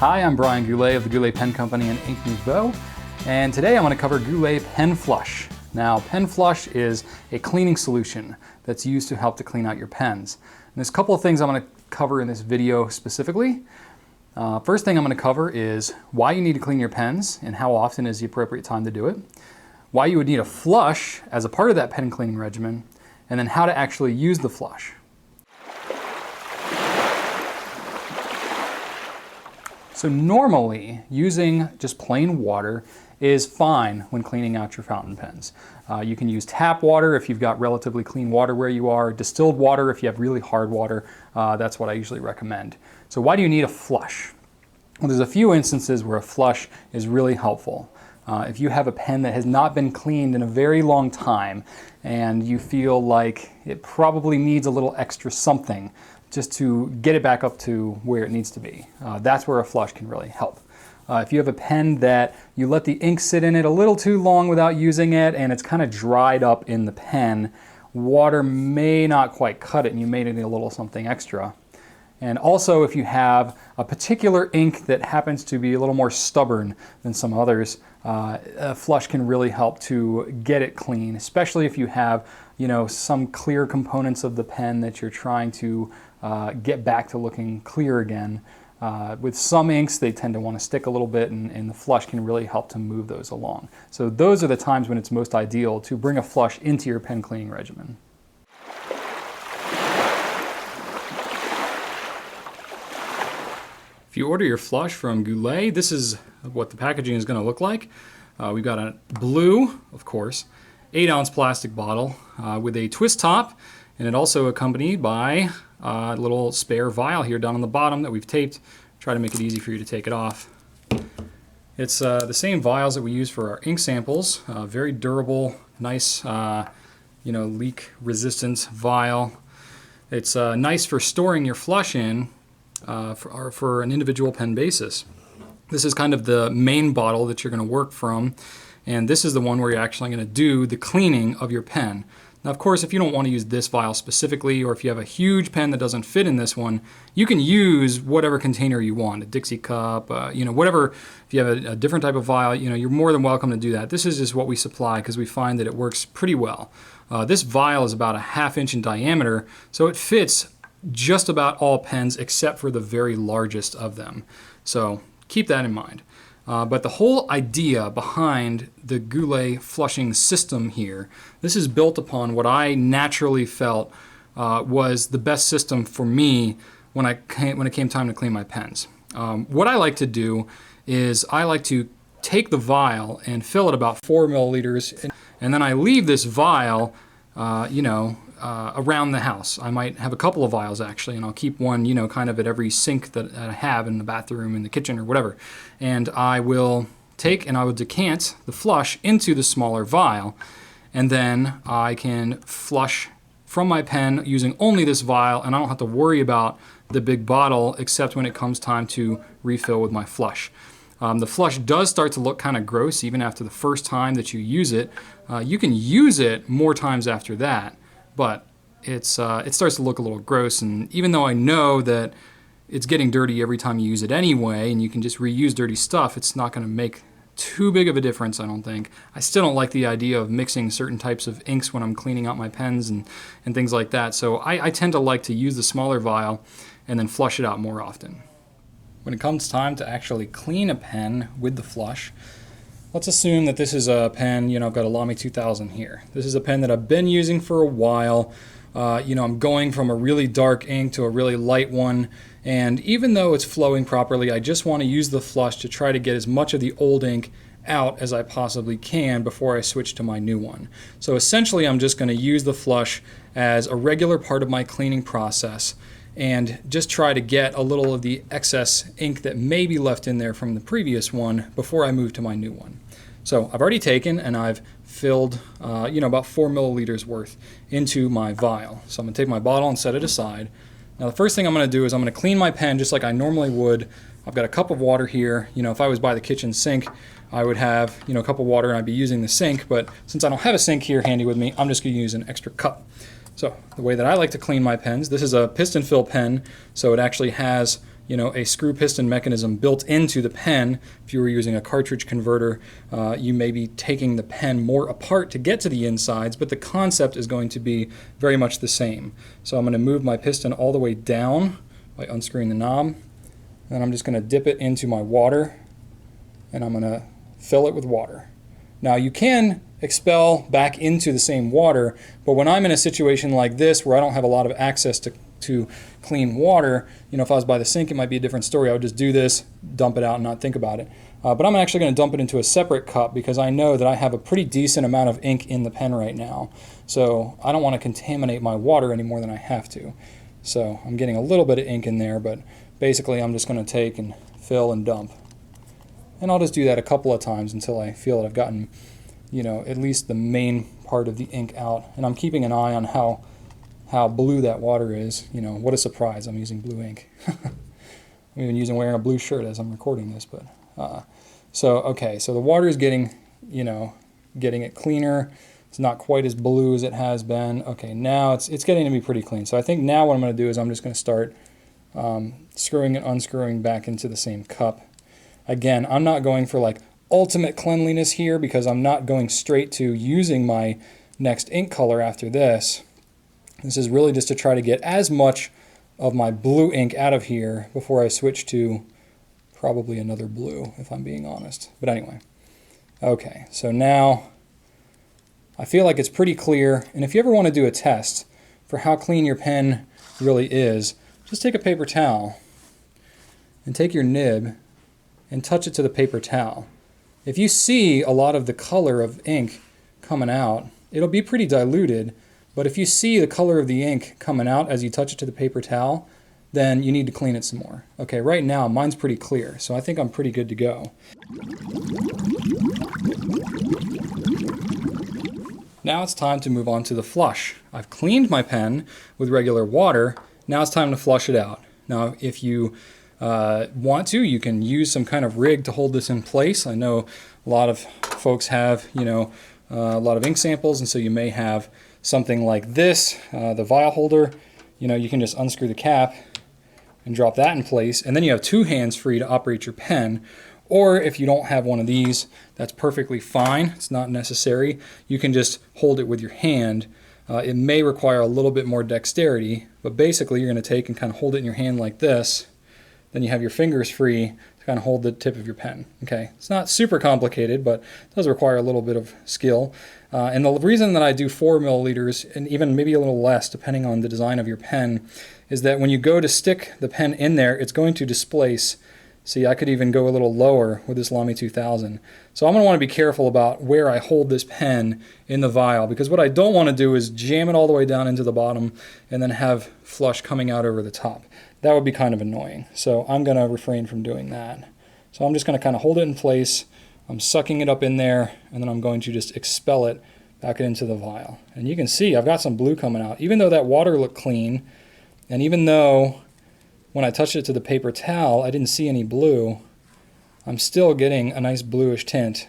Hi, I'm Brian Goulet of the Goulet Pen Company and Ink Nouveau, and today I'm going to cover Goulet Pen Flush. Now, Pen Flush is a cleaning solution that's used to help to clean out your pens. And there's a couple of things I'm going to cover in this video specifically. First thing I'm going to cover is why you need to clean your pens and how often is the appropriate time to do it, why you would need a flush as a part of that pen cleaning regimen, and then how to actually use the flush. So normally, using just plain water is fine when cleaning out your fountain pens. You can use tap water if you've got relatively clean water where you are, distilled water if you have really hard water. That's what I usually recommend. So why do you need a flush? Well, there's a few instances where a flush is really helpful. If you have a pen that has not been cleaned in a very long time and you feel like it probably needs a little extra something just to get it back up to where it needs to be, that's where a flush can really help. If you have a pen that you let the ink sit in it a little too long without using it and it's kind of dried up in the pen, water may not quite cut it and you may need a little something extra. And also if you have a particular ink that happens to be a little more stubborn than some others, a flush can really help to get it clean, especially if you have, some clear components of the pen that you're trying to get back to looking clear again. With some inks, they tend to want to stick a little bit, and the flush can really help to move those along. So those are the times when it's most ideal to bring a flush into your pen cleaning regimen. If you order your flush from Goulet, this is what the packaging is going to look like. We've got a blue, of course, 8-ounce plastic bottle with a twist top, and it also accompanied by a little spare vial here down on the bottom that we've taped. Try to make it easy for you to take it off. It's the same vials that we use for our ink samples. Very durable, nice, leak resistant vial. It's nice for storing your flush in for an individual pen basis. This is kind of the main bottle that you're going to work from, and this is the one where you're actually going to do the cleaning of your pen. Now, of course, if you don't want to use this vial specifically, or if you have a huge pen that doesn't fit in this one, you can use whatever container you want, a Dixie cup, whatever. If you have a different type of vial, you're more than welcome to do that. This is just what we supply because we find that it works pretty well. This vial is about a 1/2 inch in diameter, so it fits just about all pens except for the very largest of them. So keep that in mind. But the whole idea behind the Goulet flushing system here, this is built upon what I naturally felt was the best system for me when it came time to clean my pens. What I like to do is I like to take the vial and fill it about 4 milliliters, and then I leave this vial, around the house. I might have a couple of vials actually, and I'll keep one, kind of at every sink that I have in the bathroom, in the kitchen, or whatever. And I will take and I will decant the flush into the smaller vial, and then I can flush from my pen using only this vial, and I don't have to worry about the big bottle except when it comes time to refill with my flush. The flush does start to look kind of gross even after the first time that you use it. You can use it more times after that, but it starts to look a little gross, and even though I know that it's getting dirty every time you use it anyway, and you can just reuse dirty stuff, it's not going to make too big of a difference, I don't think. I still don't like the idea of mixing certain types of inks when I'm cleaning out my pens and things like that, so I tend to like to use the smaller vial and then flush it out more often. When it comes time to actually clean a pen with the flush, let's assume that this is a pen, I've got a Lamy 2000 here. This is a pen that I've been using for a while. I'm going from a really dark ink to a really light one, and even though it's flowing properly, I just want to use the flush to try to get as much of the old ink out as I possibly can before I switch to my new one. So essentially I'm just going to use the flush as a regular part of my cleaning process and just try to get a little of the excess ink that may be left in there from the previous one before I move to my new one. So I've already taken and I've filled about 4 milliliters worth into my vial. So I'm going to take my bottle and set it aside. Now the first thing I'm going to do is I'm going to clean my pen just like I normally would. I've got a cup of water here. If I was by the kitchen sink, I would have a cup of water and I'd be using the sink, but since I don't have a sink here handy with me, I'm just going to use an extra cup. So the way that I like to clean my pens, this is a piston fill pen, so it actually has a screw piston mechanism built into the pen. If you were using a cartridge converter, you may be taking the pen more apart to get to the insides, but the concept is going to be very much the same. So I'm going to move my piston all the way down by unscrewing the knob, and I'm just going to dip it into my water, and I'm going to fill it with water. Now you can expel back into the same water, but when I'm in a situation like this where I don't have a lot of access to clean water, if I was by the sink, it might be a different story. I would just do this, dump it out, and not think about it. But I'm actually going to dump it into a separate cup because I know that I have a pretty decent amount of ink in the pen right now. So I don't want to contaminate my water any more than I have to. So I'm getting a little bit of ink in there, but basically I'm just going to take and fill and dump. And I'll just do that a couple of times until I feel that I've gotten, at least the main part of the ink out. And I'm keeping an eye on how blue that water is. What a surprise, I'm using blue ink. I'm even wearing a blue shirt as I'm recording this. But okay, so the water is getting it cleaner. It's not quite as blue as it has been. Okay, now it's getting to be pretty clean. So I think now what I'm going to do is I'm just going to start screwing and unscrewing back into the same cup. Again, I'm not going for like ultimate cleanliness here because I'm not going straight to using my next ink color after this. This is really just to try to get as much of my blue ink out of here before I switch to probably another blue, if I'm being honest. But anyway, okay, so now I feel like it's pretty clear. And if you ever want to do a test for how clean your pen really is, just take a paper towel and take your nib and touch it to the paper towel. If you see a lot of the color of ink coming out, it'll be pretty diluted, but if you see the color of the ink coming out as you touch it to the paper towel, then you need to clean it some more. Okay, right now mine's pretty clear, so I think I'm pretty good to go. Now it's time to move on to the flush. I've cleaned my pen with regular water. Now it's time to flush it out. Now, if you want to, you can use some kind of rig to hold this in place. I know a lot of folks have, a lot of ink samples, and so you may have something like this, the vial holder. You can just unscrew the cap and drop that in place, and then you have two hands free to operate your pen. Or if you don't have one of these, that's perfectly fine. It's not necessary. You can just hold it with your hand. It may require a little bit more dexterity, but basically you're going to take and kind of hold it in your hand like this. Then you have your fingers free to kind of hold the tip of your pen. Okay, it's not super complicated, but it does require a little bit of skill. And the reason that I do 4 milliliters, and even maybe a little less, depending on the design of your pen, is that when you go to stick the pen in there, it's going to displace. See, I could even go a little lower with this Lamy 2000. So I'm going to want to be careful about where I hold this pen in the vial, because what I don't want to do is jam it all the way down into the bottom and then have flush coming out over the top. That would be kind of annoying. So I'm going to refrain from doing that. So I'm just going to kind of hold it in place. I'm sucking it up in there, and then I'm going to just expel it back into the vial. And you can see I've got some blue coming out. Even though that water looked clean, and even though when I touched it to the paper towel, I didn't see any blue, I'm still getting a nice bluish tint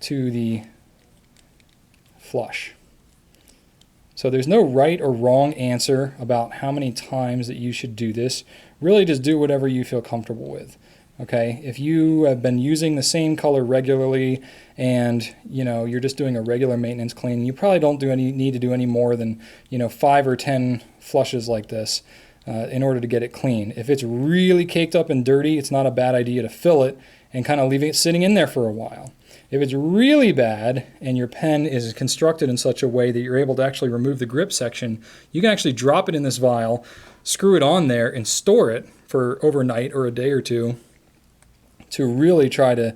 to the flush. So there's no right or wrong answer about how many times that you should do this. Really just do whatever you feel comfortable with. Okay, if you have been using the same color regularly and you're just doing a regular maintenance clean, you probably don't need to do any more than 5 or 10 flushes like this in order to get it clean. If it's really caked up and dirty, it's not a bad idea to fill it and kind of leave it sitting in there for a while. If it's really bad and your pen is constructed in such a way that you're able to actually remove the grip section, you can actually drop it in this vial, screw it on there, and store it for overnight or a day or two to really try to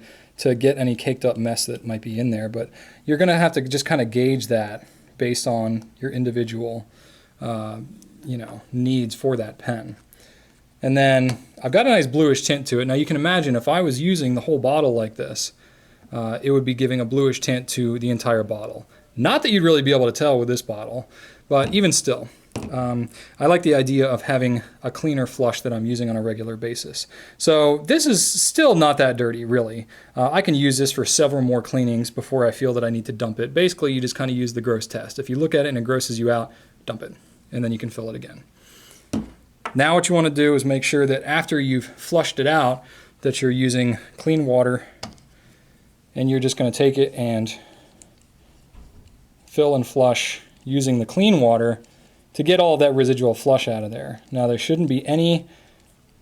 get any caked up mess that might be in there. But you're going to have to just kind of gauge that based on your individual needs for that pen. And then I've got a nice bluish tint to it. Now you can imagine if I was using the whole bottle like this, it would be giving a bluish tint to the entire bottle. Not that you'd really be able to tell with this bottle, but even still, I like the idea of having a cleaner flush that I'm using on a regular basis. So this is still not that dirty, really. I can use this for several more cleanings before I feel that I need to dump it. Basically, you just kind of use the gross test. If you look at it and it grosses you out, dump it, and then you can fill it again. Now what you want to do is make sure that after you've flushed it out, that you're using clean water, and you're just going to take it and fill and flush using the clean water to get all of that residual flush out of there. Now there shouldn't be any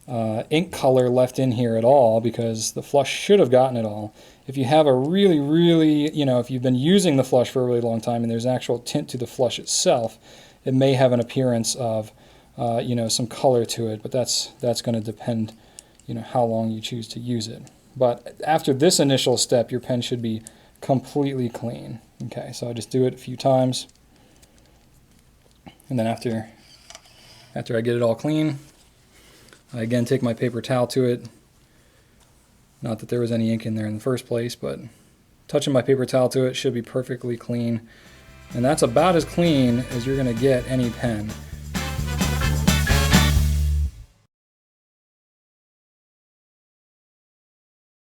ink color left in here at all, because the flush should have gotten it all. If you have a really, if you've been using the flush for a really long time and there's actual tint to the flush itself, it may have an appearance of, some color to it, but that's going to depend, how long you choose to use it. But after this initial step, your pen should be completely clean. Okay, so I just do it a few times, and then after I get it all clean, I again take my paper towel to it. Not that there was any ink in there in the first place, but touching my paper towel to it should be perfectly clean. And that's about as clean as you're going to get any pen.